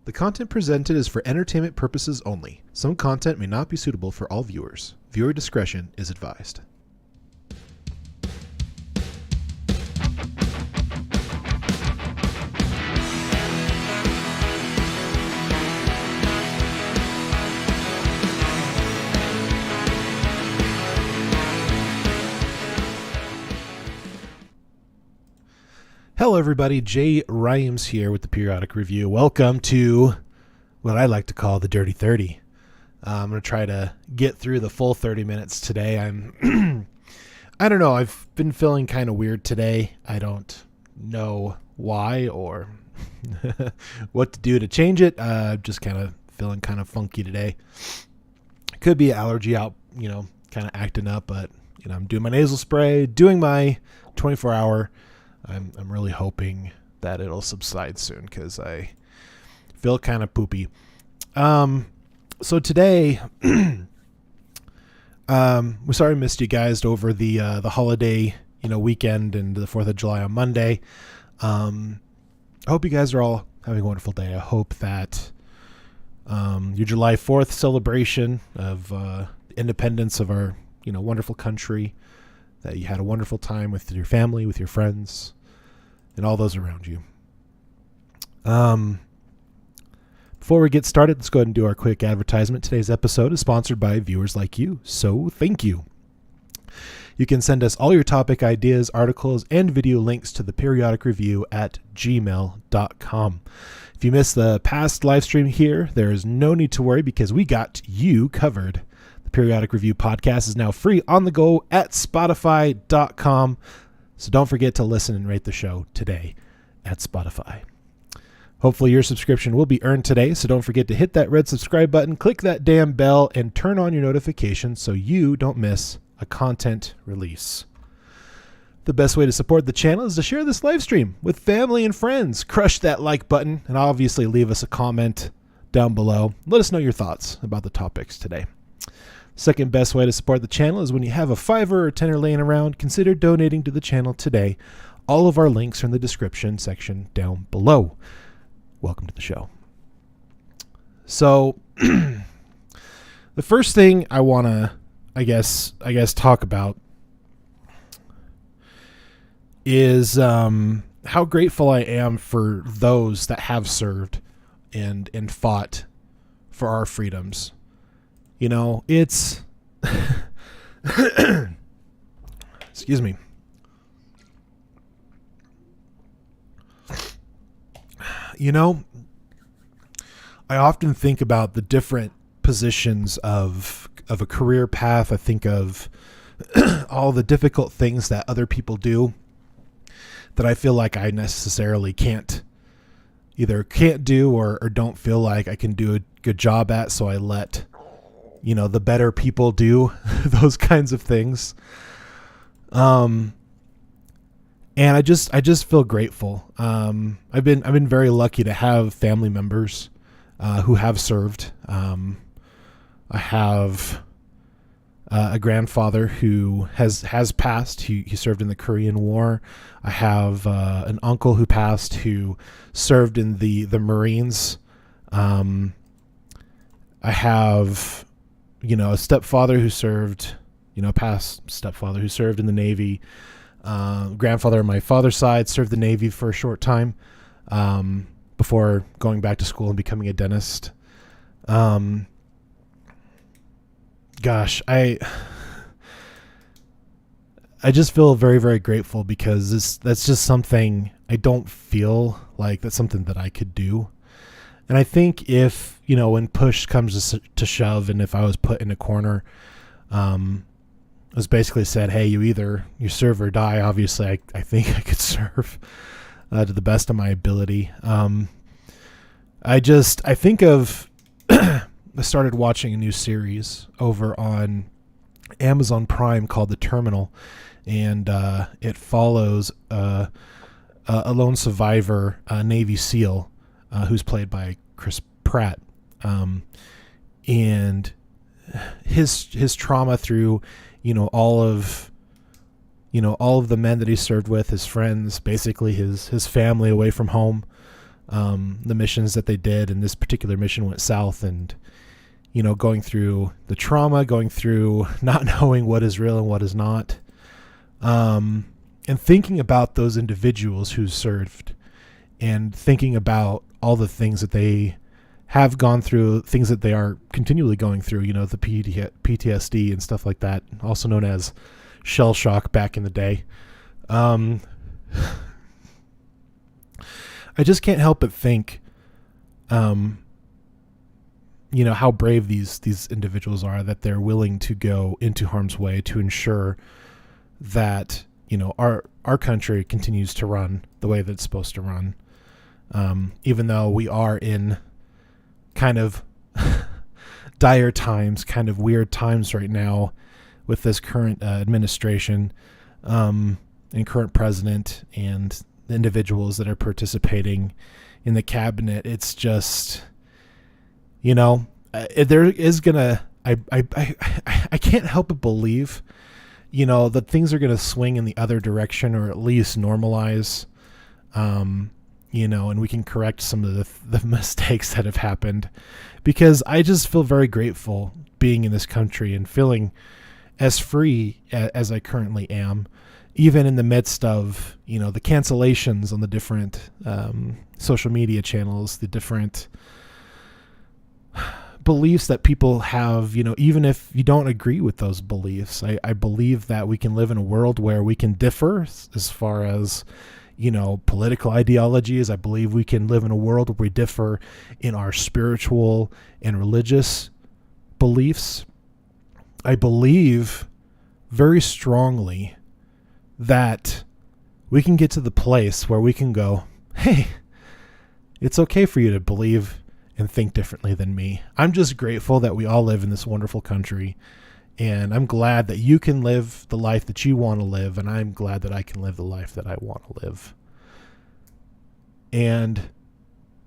The content presented is for entertainment purposes only. Some content may not be suitable for all viewers. Viewer discretion is advised. Hello everybody, Jay Rhymes here with the Periodic Review. Welcome to what I like to call the Dirty 30. I'm going to try to get through the full 30 minutes today. I don't know, I've been feeling kind of weird today. I don't know why or what to do to change it. Just kind of feeling kind of funky today. Could be allergy out, kind of acting up, but I'm doing my nasal spray, doing my 24-hour. I'm really hoping that it'll subside soon because I feel kind of poopy. So today, we sorry I missed you guys over the holiday weekend and the 4th of July on Monday. I hope you guys are all having a wonderful day. I hope that your July 4th celebration of the independence of our wonderful country, that you had a wonderful time with your family, with your friends, and all those around you. Before we get started, let's go ahead and do our quick advertisement. Today's episode is sponsored by viewers like you, so thank you. You can send us all your topic ideas, articles, and video links to the Periodic Review at gmail.com. If you missed the past live stream here, there is no need to worry because we got you covered. Periodic Review podcast is now free on the go at Spotify.com. So don't forget to listen and rate the show today at Spotify. Hopefully your subscription will be earned today, so don't forget to hit that red subscribe button, click that damn bell, and turn on your notifications so you don't miss a content release. The best way to support the channel is to share this live stream with family and friends. Crush that like button and obviously leave us a comment down below. Let us know your thoughts about the topics today. Second best way to support the channel is when you have a $5 or $10 laying around, consider donating to the channel today. All of our links are in the description section down below. Welcome to the show. So, the first thing I want to, I guess, talk about is how grateful I am for those that have served and fought for our freedoms. It's excuse me. I often think about the different positions of a career path. I think of all the difficult things that other people do that I feel like I necessarily can't do or don't feel like I can do a good job at. So I let the better people do those kinds of things. And I just feel grateful. I've been very lucky to have family members, who have served. I have, a grandfather who has passed. He served in the Korean War. I have, an uncle who passed who served in the Marines. I have, a stepfather who served, past stepfather who served in the Navy. Grandfather on my father's side served the Navy for a short time before going back to school and becoming a dentist. Gosh, I just feel very, very grateful because that's just something I don't feel like that's something that I could do. And I think if, when push comes to shove and if I was put in a corner, it was basically said, hey, you serve or die. Obviously, I think I could serve to the best of my ability. I think of, I started watching a new series over on Amazon Prime called The Terminal, and it follows a lone survivor, Navy SEAL, who's played by Chris Pratt, and his trauma through, all of the men that he served with, his friends, basically his family away from home, the missions that they did, and this particular mission went south, and going through the trauma, going through not knowing what is real and what is not, and thinking about those individuals who served, and thinking about all the things that they have gone through, things that they are continually going through, the PTSD and stuff like that, also known as shell shock back in the day. I just can't help but think, how brave these individuals are, that they're willing to go into harm's way to ensure that, our country continues to run the way that it's supposed to run. Even though we are in kind of dire times, kind of weird times right now with this current administration, and current president and the individuals that are participating in the cabinet. It's just, there is gonna, I can't help but believe, that things are going to swing in the other direction, or at least normalize, and we can correct some of the mistakes that have happened, because I just feel very grateful being in this country and feeling as free as I currently am, even in the midst of, the cancellations on the different social media channels, the different beliefs that people have, even if you don't agree with those beliefs. I believe that we can live in a world where we can differ as far as, political ideologies. I believe we can live in a world where we differ in our spiritual and religious beliefs. I believe very strongly that we can get to the place where we can go, hey, it's okay for you to believe and think differently than me. I'm just grateful that we all live in this wonderful country, and I'm glad that you can live the life that you want to live, and I'm glad that I can live the life that I want to live. And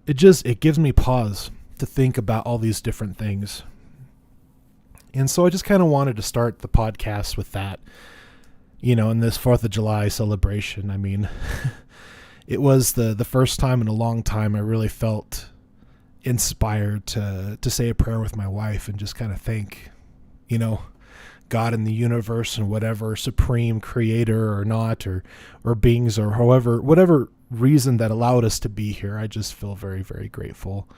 it gives me pause to think about all these different things. And so I just kind of wanted to start the podcast with that, in this 4th of July celebration. I mean, it was the first time in a long time I really felt inspired to say a prayer with my wife and just kind of thank, God in the universe and whatever supreme creator or not, or beings, or whatever reason that allowed us to be here. I just feel very, very grateful.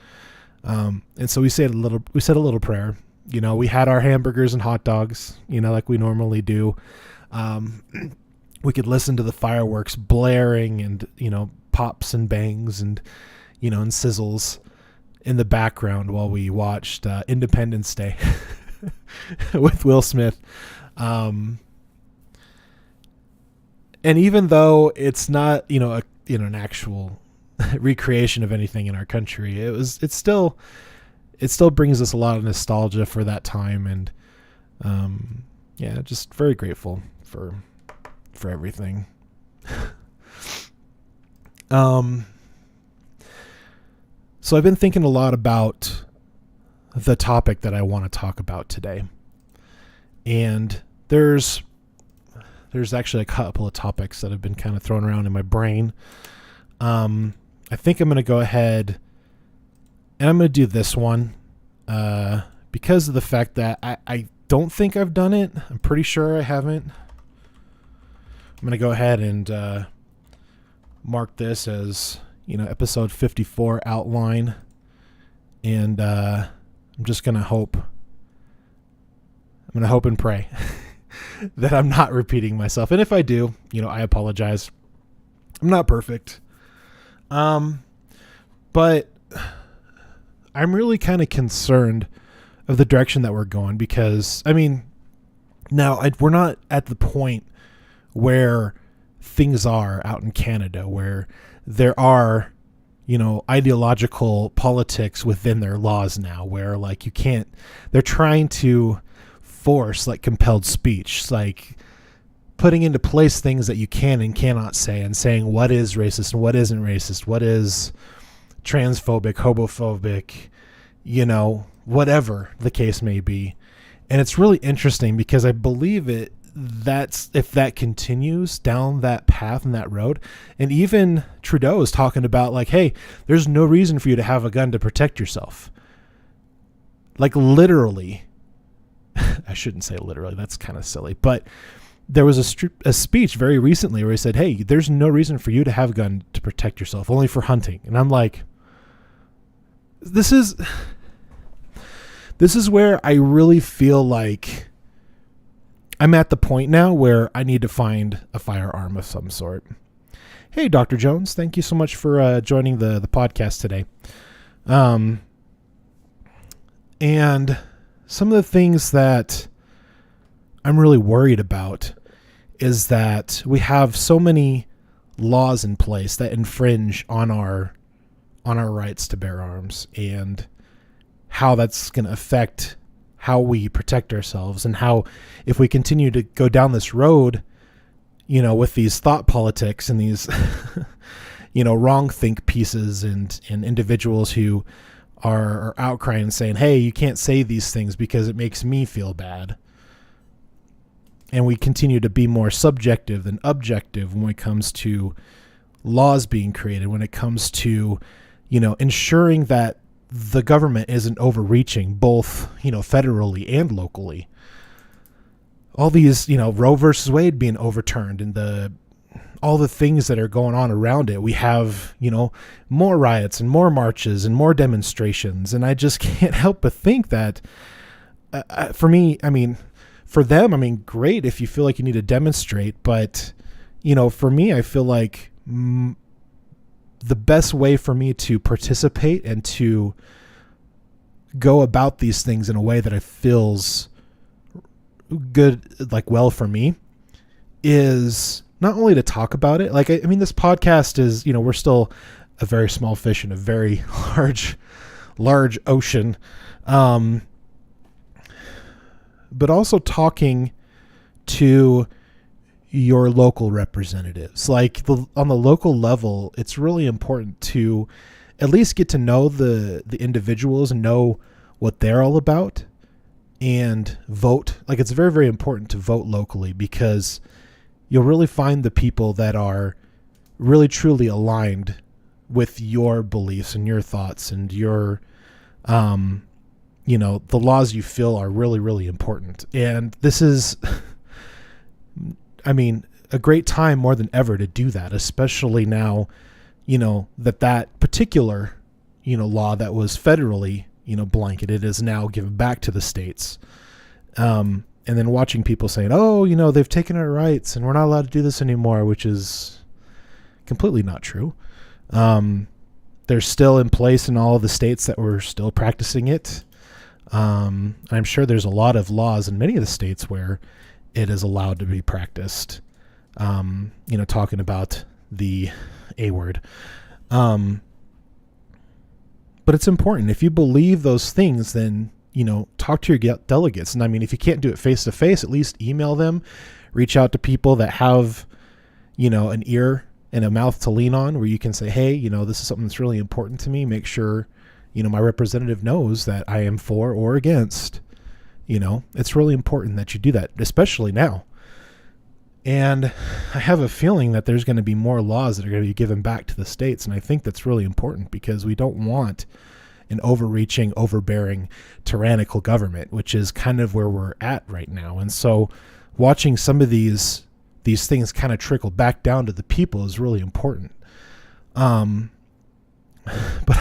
And so we said a little prayer. We had our hamburgers and hot dogs, like we normally do. We could listen to the fireworks blaring and, pops and bangs and, and sizzles in the background while we watched Independence Day with Will Smith. And even though it's not, an actual recreation of anything in our country, it still brings us a lot of nostalgia for that time. And, just very grateful for everything. So I've been thinking a lot about the topic that I want to talk about today. And there's actually a couple of topics that have been kind of thrown around in my brain. I think I'm going to go ahead and I'm going to do this one because of the fact that I don't think I've done it. I'm pretty sure I haven't. I'm going to go ahead and mark this as, episode 54 outline. And I'm just going to hope and pray that I'm not repeating myself. And if I do, I apologize. I'm not perfect. But I'm really kind of concerned of the direction that we're going, because, now we're not at the point where things are out in Canada, where there are, ideological politics within their laws now, where they're trying to force compelled speech, putting into place things that you can and cannot say, and saying what is racist and what isn't racist, what is transphobic, homophobic, whatever the case may be. And it's really interesting because I believe if that continues down that path and that road, and even Trudeau is talking about like, hey, there's no reason for you to have a gun to protect yourself. Like literally, I shouldn't say literally, that's kind of silly, but there was a speech very recently where he said, hey, there's no reason for you to have a gun to protect yourself, only for hunting. And I'm like, this is where I really feel like I'm at the point now where I need to find a firearm of some sort. Hey, Dr. Jones, thank you so much for joining the podcast today. And some of the things that I'm really worried about is that we have so many laws in place that infringe on our rights to bear arms, and how that's going to affect how we protect ourselves, and how if we continue to go down this road, with these thought politics and these, wrong think pieces and individuals who are outcrying and saying, hey, you can't say these things because it makes me feel bad. And we continue to be more subjective than objective when it comes to laws being created, when it comes to, ensuring that the government isn't overreaching both, federally and locally. All these, Roe versus Wade being overturned, and all the things that are going on around it. We have, more riots and more marches and more demonstrations. And I just can't help but think that for me, for them, great if you feel like you need to demonstrate. But, for me, I feel like the best way for me to participate and to go about these things in a way that it feels good, like well for me, is not only to talk about it. Like, this podcast is, we're still a very small fish in a very large ocean. But also talking to your local representatives. Like on the local level, it's really important to at least get to know the individuals and know what they're all about, and vote. Like, it's very, very important to vote locally, because you'll really find the people that are really truly aligned with your beliefs and your thoughts and your, the laws you feel are really, really important. And this is, a great time more than ever to do that, especially now, that particular, law that was federally, blanketed is now given back to the states. And then watching people saying, oh, they've taken our rights and we're not allowed to do this anymore, which is completely not true. They're still in place in all of the states that were still practicing it. I'm sure there's a lot of laws in many of the states where it is allowed to be practiced. Talking about the A word. But it's important. If you believe those things, then, talk to your delegates. And if you can't do it face to face, at least email them, reach out to people that have, an ear and a mouth to lean on, where you can say, hey, this is something that's really important to me. Make sure, my representative knows that I am for or against. It's really important that you do that, especially now. And I have a feeling that there's going to be more laws that are going to be given back to the states. And I think that's really important, because we don't want an overreaching, overbearing, tyrannical government, which is kind of where we're at right now. And so watching some of these things kind of trickle back down to the people is really important. But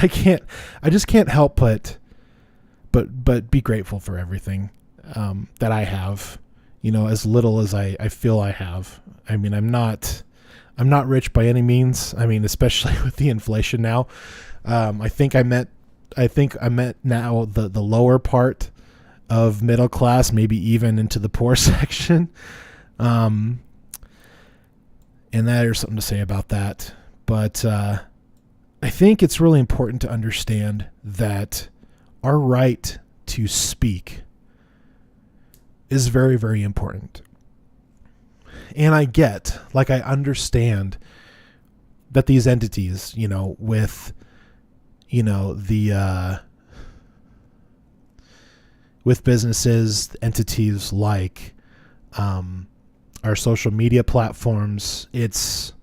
I just can't help but be grateful for everything that I have, as little as I feel I have. I'm not rich by any means. Especially with the inflation now. I think I met now the lower part of middle class, maybe even into the poor section. And there's something to say about that. But I think it's really important to understand that our right to speak is very, very important. And I understand that these entities, with, with businesses, entities like, our social media platforms. It's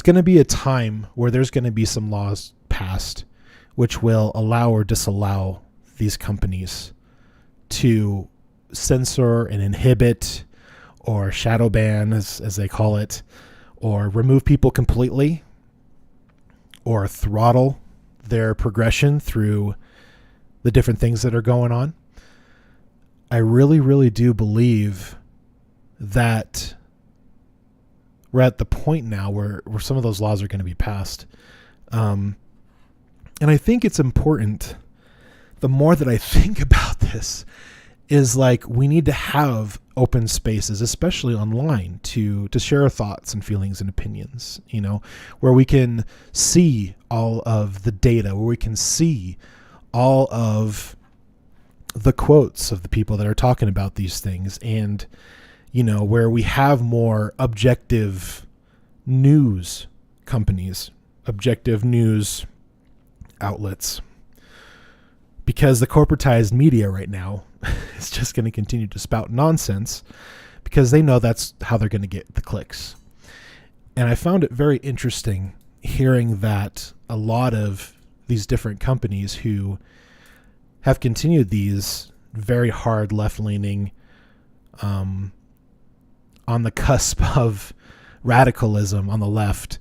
going to be a time where there's going to be some laws passed which will allow or disallow these companies to censor and inhibit or shadow ban, as they call it, or remove people completely, or throttle their progression through the different things that are going on. I really, really do believe that we're at the point now where some of those laws are going to be passed. And I think it's important, the more that I think about this, is like we need to have open spaces, especially online, to share our thoughts and feelings and opinions, where we can see all of the data, where we can see all of the quotes of the people that are talking about these things, and, where we have more objective news companies, objective news outlets, because the corporatized media right now is just going to continue to spout nonsense because they know that's how they're going to get the clicks. And I found it very interesting hearing that a lot of these different companies who have continued these very hard left-leaning, on the cusp of radicalism on the left,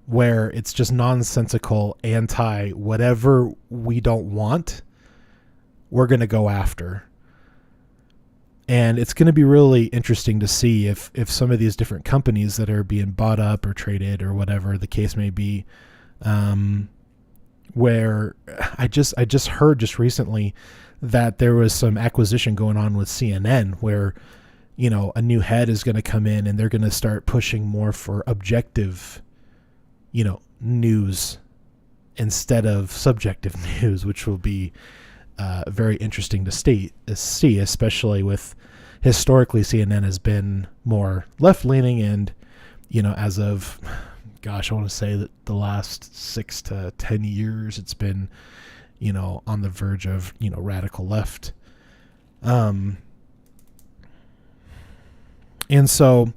where it's just nonsensical, anti whatever we don't want, we're going to go after. And it's going to be really interesting to see if some of these different companies that are being bought up or traded or whatever the case may be, where I just heard just recently that there was some acquisition going on with CNN where, a new head is going to come in and they're going to start pushing more for objective news instead of subjective news, which will be very interesting to see, especially with historically CNN has been more left-leaning, and as of, I want to say that the last 6 to 10 years it's been on the verge of radical left, and so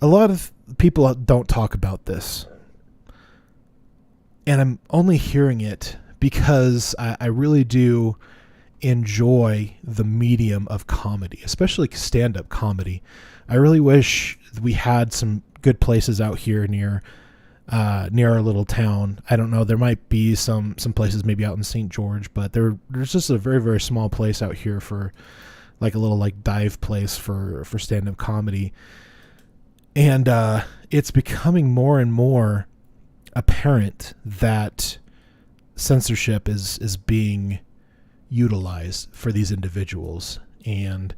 a lot of people don't talk about this, and I'm only hearing it because I really do enjoy the medium of comedy, especially stand-up comedy. I really wish we had some good places out here near our little town. I don't know, there might be some places maybe out in St. George, but there's just a very, very small place out here for like a little like dive place for stand-up comedy. And it's becoming more and more apparent that censorship is being utilized for these individuals. And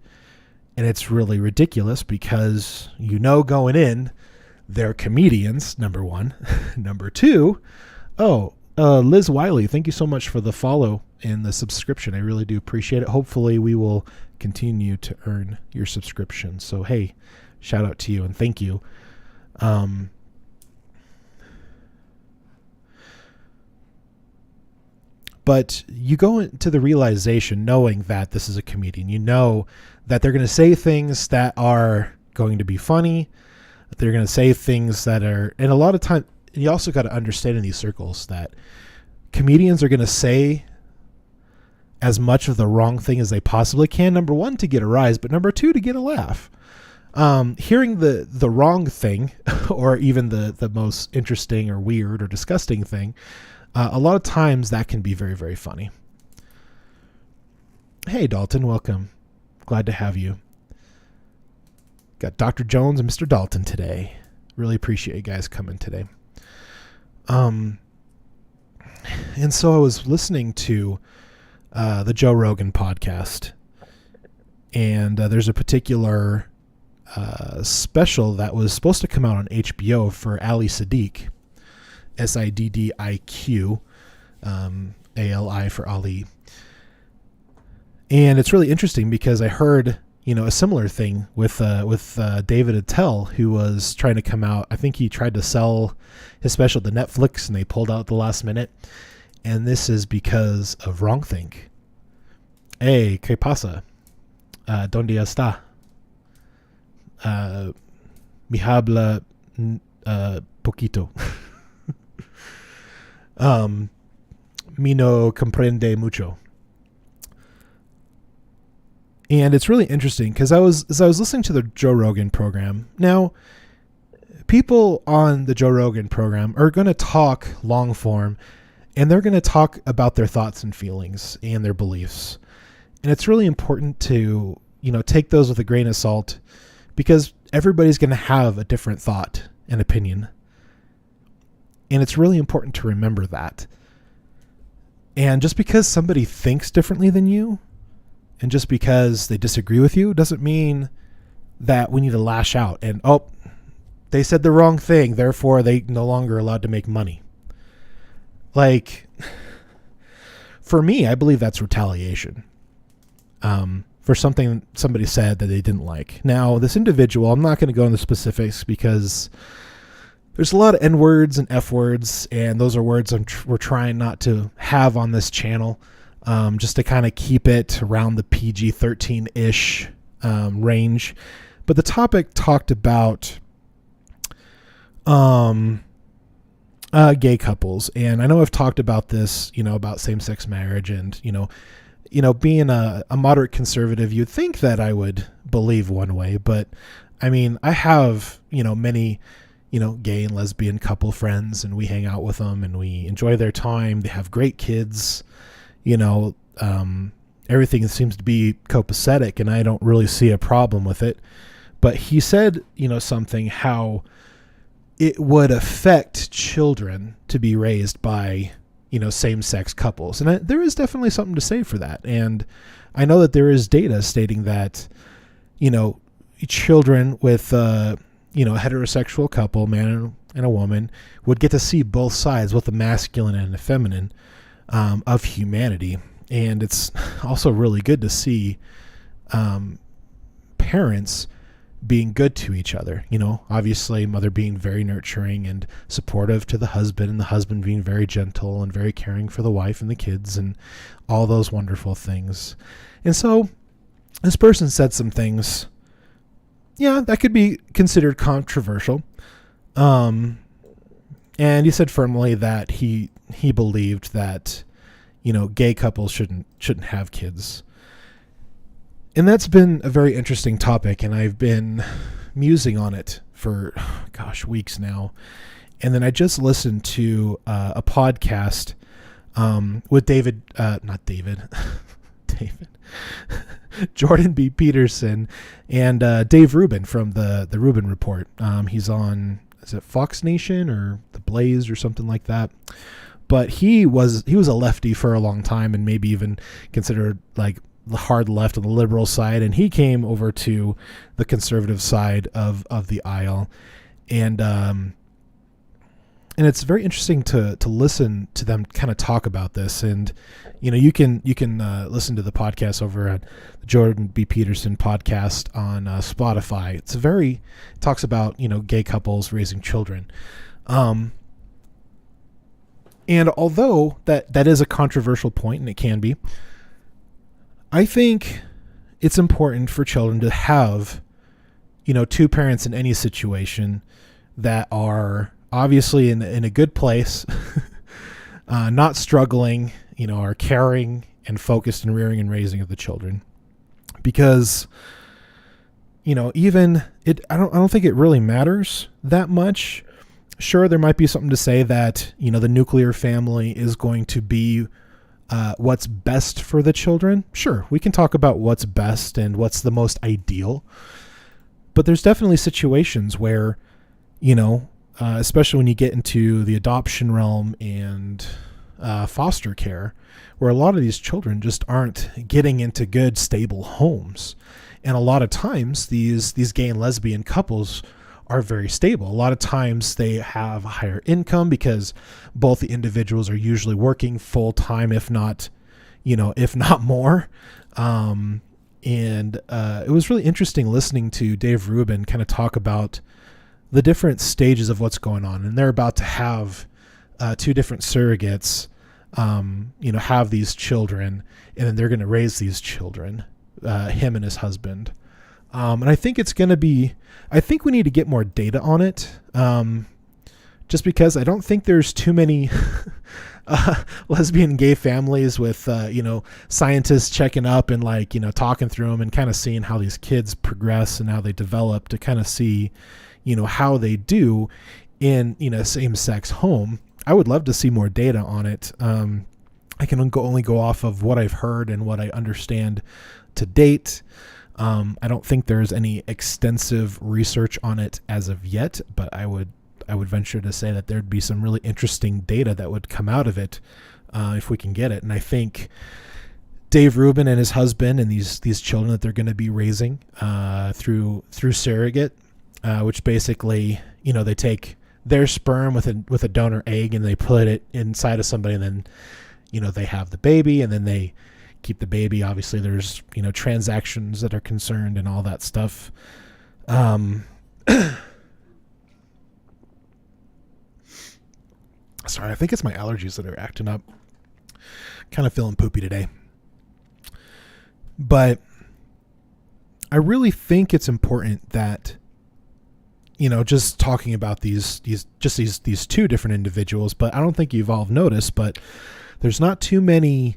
it's really ridiculous because, going in, they're comedians, number one. Number two, Liz Wiley, thank you so much for the follow and the subscription. I really do appreciate it. Hopefully we will continue to earn your subscription. So, hey, shout out to you and thank you. But you go into the realization knowing that this is a comedian. You know that they're going to say things that are going to be funny. They're going to say things that are, and a lot of time, you also got to understand in these circles that comedians are going to say as much of the wrong thing as they possibly can. Number one, to get a rise, but number two, to get a laugh. Hearing the wrong thing, or even the most interesting or weird or disgusting thing, a lot of times that can be very, very funny. Hey, Dalton, welcome. Glad to have you. Got Dr. Jones and Mr. Dalton today. Really appreciate you guys coming today. And so I was listening to the Joe Rogan podcast, and there's a particular special that was supposed to come out on HBO for Ali Siddiq, Siddiq, Ali for Ali. And it's really interesting because I heard, a similar thing with David Attell, who was trying to come out. I think he tried to sell his special to Netflix and they pulled out at the last minute. And this is because of wrongthink. Hey, ¿qué pasa? ¿Dónde está? Mi habla poquito. Mi no comprende mucho. And it's really interesting because as I was listening to the Joe Rogan program. Now, people on the Joe Rogan program are going to talk long form, and they're going to talk about their thoughts and feelings and their beliefs. And it's really important to, take those with a grain of salt, because everybody's going to have a different thought and opinion. And it's really important to remember that. And just because somebody thinks differently than you, and just because they disagree with you, doesn't mean that we need to lash out and, they said the wrong thing, therefore they no longer allowed to make money. Like, for me, I believe that's retaliation. For something somebody said that they didn't like. Now, this individual, I'm not going to go into specifics because there's a lot of N words and F words, and those are words we're trying not to have on this channel, just to kind of keep it around the PG-13-ish range. But the topic talked about gay couples, and I know I've talked about this, about same-sex marriage, and being a moderate conservative, you'd think that I would believe one way, but I mean, I have, many, gay and lesbian couple friends, and we hang out with them and we enjoy their time. They have great kids, everything seems to be copacetic, and I don't really see a problem with it. But he said, something, how it would affect children to be raised by, same-sex couples. And there is definitely something to say for that. And I know that there is data stating that, children with, a heterosexual couple, man and a woman, would get to see both sides, both the masculine and the feminine, of humanity. And it's also really good to see parents being good to each other. Obviously mother being very nurturing and supportive to the husband, and the husband being very gentle and very caring for the wife and the kids and all those wonderful things. And so this person said some things, that could be considered controversial. And he said firmly that he believed that, gay couples shouldn't have kids. And that's been a very interesting topic, and I've been musing on it for, weeks now. And then I just listened to a podcast with David, Jordan B. Peterson, and Dave Rubin from the Rubin Report. He's on, is it Fox Nation or The Blaze or something like that? But he was a lefty for a long time, and maybe even considered like the hard left on the liberal side, and he came over to the conservative side of the aisle, and it's very interesting to listen to them kind of talk about this. And you can listen to the podcast over at the Jordan B. Peterson podcast on Spotify. It talks about gay couples raising children, and although that is a controversial point, and it can be, I think it's important for children to have, two parents in any situation that are obviously in a good place, not struggling, are caring and focused in rearing and raising of the children. Because, I don't think it really matters that much. Sure, there might be something to say that, the nuclear family is going to be what's best for the children. Sure, we can talk about what's best and what's the most ideal. But there's definitely situations where, especially when you get into the adoption realm and foster care, where a lot of these children just aren't getting into good, stable homes. And a lot of times these gay and lesbian couples are very stable. A lot of times they have a higher income because both the individuals are usually working full time, if not more. And it was really interesting listening to Dave Rubin kind of talk about the different stages of what's going on. And they're about to have two different surrogates, have these children, and then they're going to raise these children. him and his husband. And I think it's going to be, I think we need to get more data on it. Just because I don't think there's too many lesbian gay families with, scientists checking up and talking through them and kind of seeing how these kids progress and how they develop to kind of see, how they do in, same-sex home. I would love to see more data on it. I can only go off of what I've heard and what I understand to date. I don't think there's any extensive research on it as of yet, but I would venture to say that there'd be some really interesting data that would come out of it if we can get it. And I think Dave Rubin and his husband and these children that they're going to be raising through surrogate, which basically, they take their sperm with a donor egg and they put it inside of somebody, and then, they have the baby and then they keep the baby. Obviously there's, transactions that are concerned and all that stuff. Sorry, I think it's my allergies that are acting up. Kind of feeling poopy today. But I really think it's important that, just talking about these two different individuals, but I don't think you've all noticed, but there's not too many,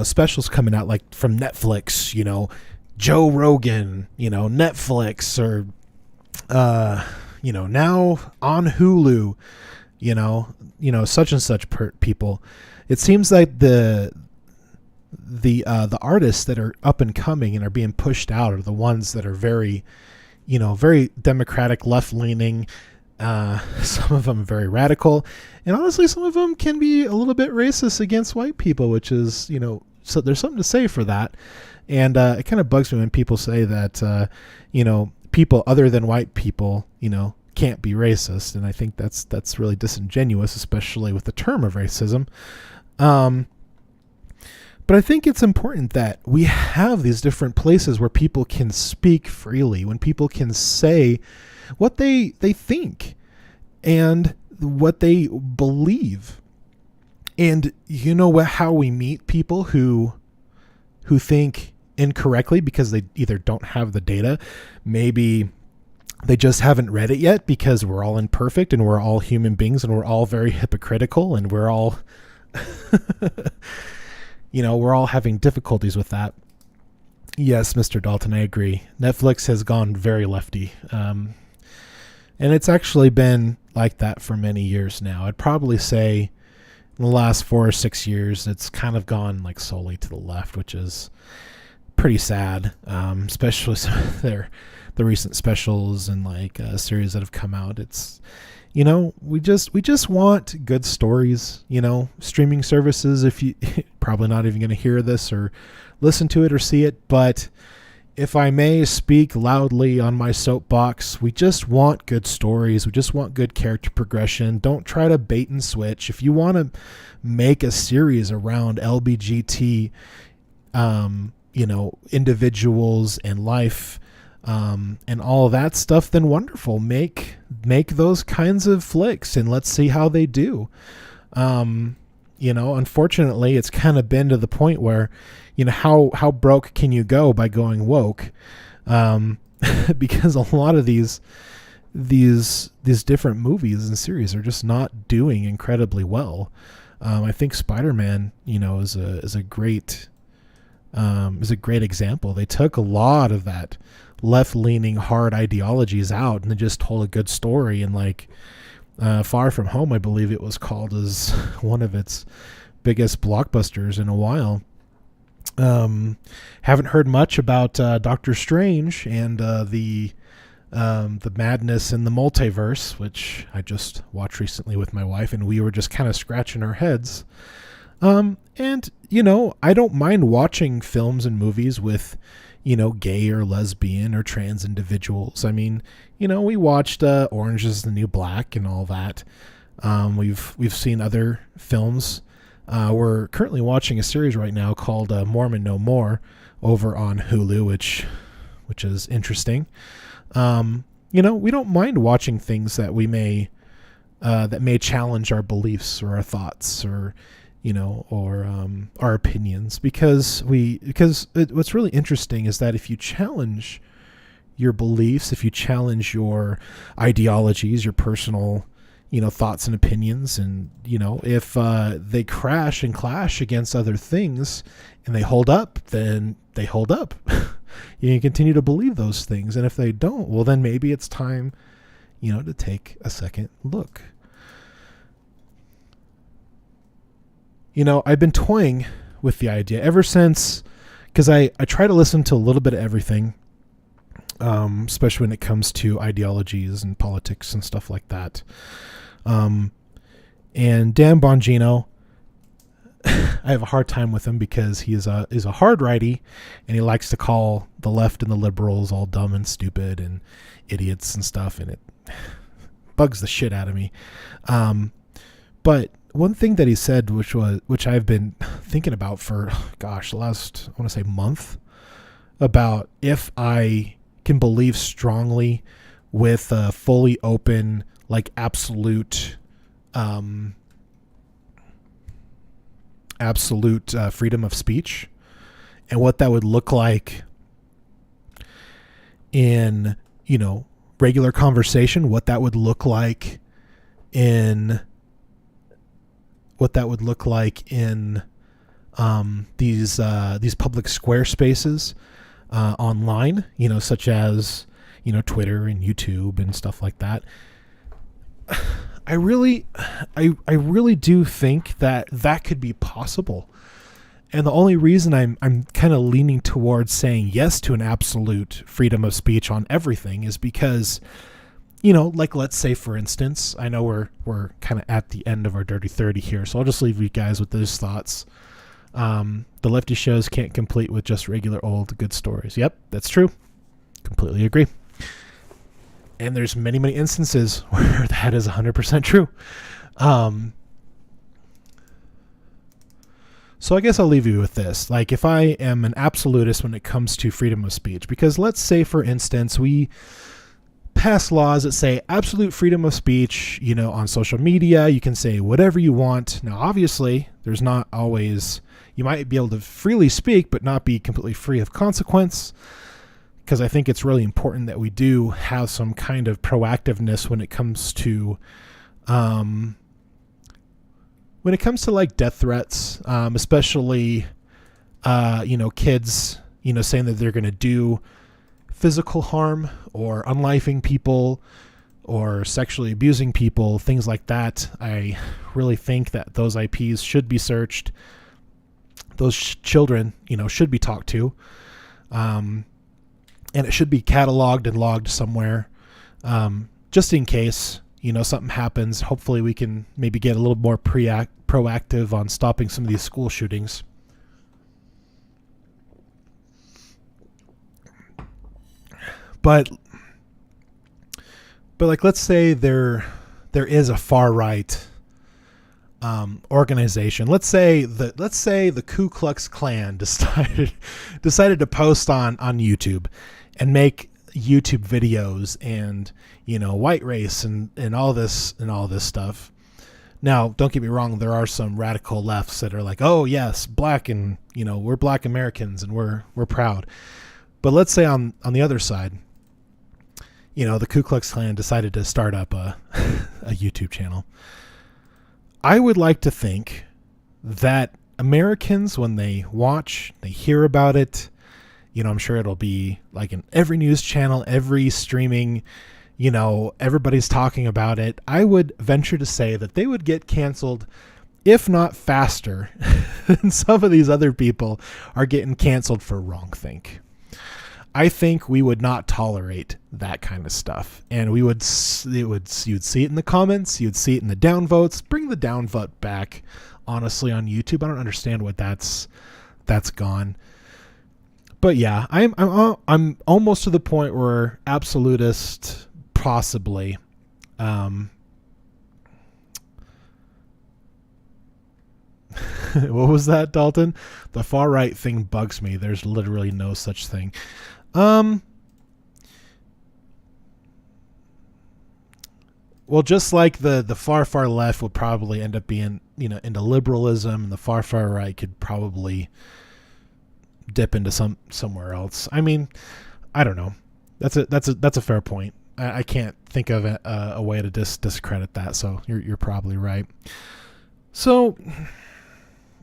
specials coming out like from Netflix, Joe Rogan, Netflix, or, now on Hulu, such and such people. It seems like the artists that are up and coming and are being pushed out are the ones that are very, very democratic, left leaning. Some of them very radical, and honestly, some of them can be a little bit racist against white people, which is, so there's something to say for that. And it kind of bugs me when people say that, people other than white people, can't be racist. And I think that's really disingenuous, especially with the term of racism. But I think it's important that we have these different places where people can speak freely, when people can say what they think and what they believe. And how we meet people who think incorrectly because they either don't have the data, maybe they just haven't read it yet, because we're all imperfect and we're all human beings and we're all very hypocritical and we're all we're all having difficulties with that. Yes, Mr. Dalton, I agree. Netflix has gone very lefty. And it's actually been like that for many years now. I'd probably say in the last 4 or 6 years, it's kind of gone solely to the left, which is pretty sad. Especially some of the recent specials and series that have come out. It's, we just want good stories, streaming services. If you probably not even going to hear this or listen to it or see it, but if I may speak loudly on my soapbox, we just want good stories. We just want good character progression. Don't try to bait and switch. If you want to make a series around LBGT, individuals and life, and all of that stuff, then wonderful. Make those kinds of flicks and let's see how they do. Unfortunately, it's kind of been to the point where, how broke can you go by going woke? Because a lot of these different movies and series are just not doing incredibly well. I think Spider-Man, is a great example. They took a lot of that left-leaning hard ideologies out and they just told a good story. And Far From Home, I believe it was called, as one of its biggest blockbusters in a while. Haven't heard much about Doctor Strange and the madness in the multiverse, which I just watched recently with my wife, and we were just kind of scratching our heads. And I don't mind watching films and movies with gay or lesbian or trans individuals. I mean, we watched Orange is the New Black and all that. We've seen other films. We're currently watching a series right now called Mormon No More over on Hulu, which is interesting. We don't mind watching things that we may that may challenge our beliefs or our thoughts, or or our opinions, because what's really interesting is that if you challenge your beliefs, if you challenge your ideologies, your personal, thoughts and opinions, and, if they crash and clash against other things and they hold up, then they hold up. You continue to believe those things. And if they don't, well, then maybe it's time, to take a second look. I've been toying with the idea ever since, because I try to listen to a little bit of everything, especially when it comes to ideologies and politics and stuff like that. And Dan Bongino, I have a hard time with him because he is a hard righty, and he likes to call the left and the liberals all dumb and stupid and idiots and stuff, and it bugs the shit out of me. But one thing that he said, which I've been thinking about for, the last, I want to say, month, about if I can believe strongly with a fully open, absolute freedom of speech, and what that would look like in, regular conversation, what that would look like in these public square spaces online, such as, Twitter and YouTube and stuff like that. I really do think that could be possible. And the only reason I'm kind of leaning towards saying yes to an absolute freedom of speech on everything is because, let's say, for instance, I know we're kind of at the end of our Dirty 30 here, so I'll just leave you guys with those thoughts. The lefty shows can't complete with just regular old good stories. Yep, that's true. Completely agree. And there's many, many instances where that is 100% true. So I guess I'll leave you with this. If I am an absolutist when it comes to freedom of speech, because let's say, for instance, we pass laws that say absolute freedom of speech, on social media, you can say whatever you want. Now, obviously, there's not always, you might be able to freely speak, but not be completely free of consequence. Because I think it's really important that we do have some kind of proactiveness when it comes to, death threats, especially, kids, saying that they're going to do physical harm or unlifing people or sexually abusing people, things like that. I really think that those IPs should be searched. Those children, should be talked to. And it should be cataloged and logged somewhere, just in case, something happens. Hopefully we can maybe get a little more proactive on stopping some of these school shootings. But let's say there is a far right organization. Let's say the Ku Klux Klan decided to post on YouTube and make YouTube videos and, white race and all this stuff. Now, don't get me wrong. There are some radical lefts that are like, oh yes, black, and, we're black Americans and we're proud. But let's say on the other side, the Ku Klux Klan decided to start up a YouTube channel. I would like to think that Americans, when they watch, they hear about it, I'm sure it'll be in every news channel, every streaming, everybody's talking about it. I would venture to say that they would get canceled, if not faster, than some of these other people are getting canceled for wrongthink. I think we would not tolerate that kind of stuff. And you'd see it in the comments, you'd see it in the downvotes. Bring the downvote back, honestly, on YouTube. I don't understand what that's gone. But yeah, I'm almost to the point where absolutist, possibly. What was that, Dalton? The far right thing bugs me. There's literally no such thing. Well, just like the far left would probably end up being, into liberalism, and the far right could probably dip into somewhere else. I mean, I don't know. That's a fair point. I can't think of a way to discredit that. So you're probably right. So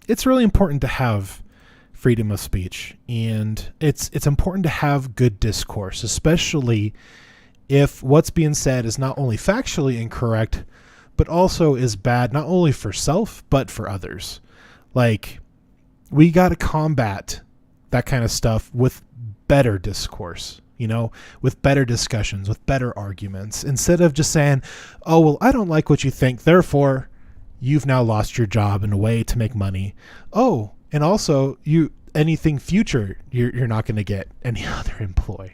it's really important to have freedom of speech, and it's important to have good discourse, especially if what's being said is not only factually incorrect, but also is bad not only for self, but for others. Like, we got to combat that kind of stuff with better discourse, with better discussions, with better arguments, instead of just saying, oh, well, I don't like what you think, therefore you've now lost your job in a way to make money. Oh, and also anything future, you're not going to get any other employ.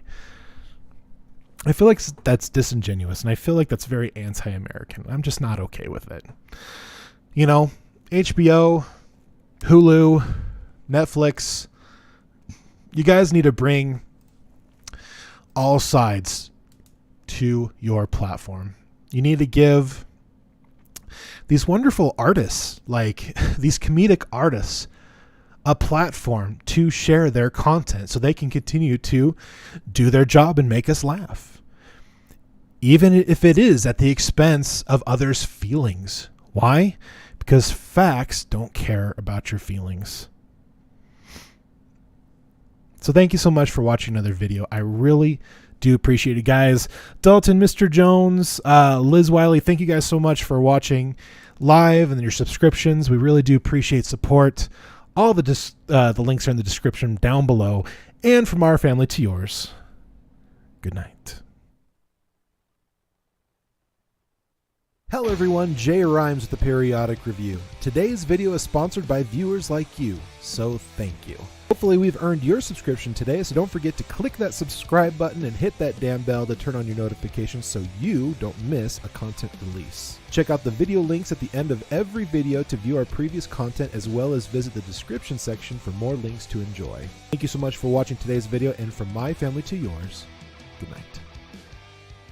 I feel like that's disingenuous, and I feel like that's very anti-American. I'm just not okay with it. HBO, Hulu, Netflix, you guys need to bring all sides to your platform. You need to give these wonderful artists, like these comedic artists, a platform to share their content so they can continue to do their job and make us laugh. Even if it is at the expense of others' feelings. Why? Because facts don't care about your feelings. So thank you so much for watching another video. I really do appreciate it, guys. Dalton, Mr. Jones, Liz Wiley, thank you guys so much for watching live and your subscriptions. We really do appreciate support. All the links are in the description down below. And from our family to yours, good night. Hello everyone, Jay Rhymes with the Periodic Review. Today's video is sponsored by viewers like you, so thank you. Hopefully we've earned your subscription today, so don't forget to click that subscribe button and hit that damn bell to turn on your notifications so you don't miss a content release. Check out the video links at the end of every video to view our previous content, as well as visit the description section for more links to enjoy. Thank you so much for watching today's video, and from my family to yours, good night.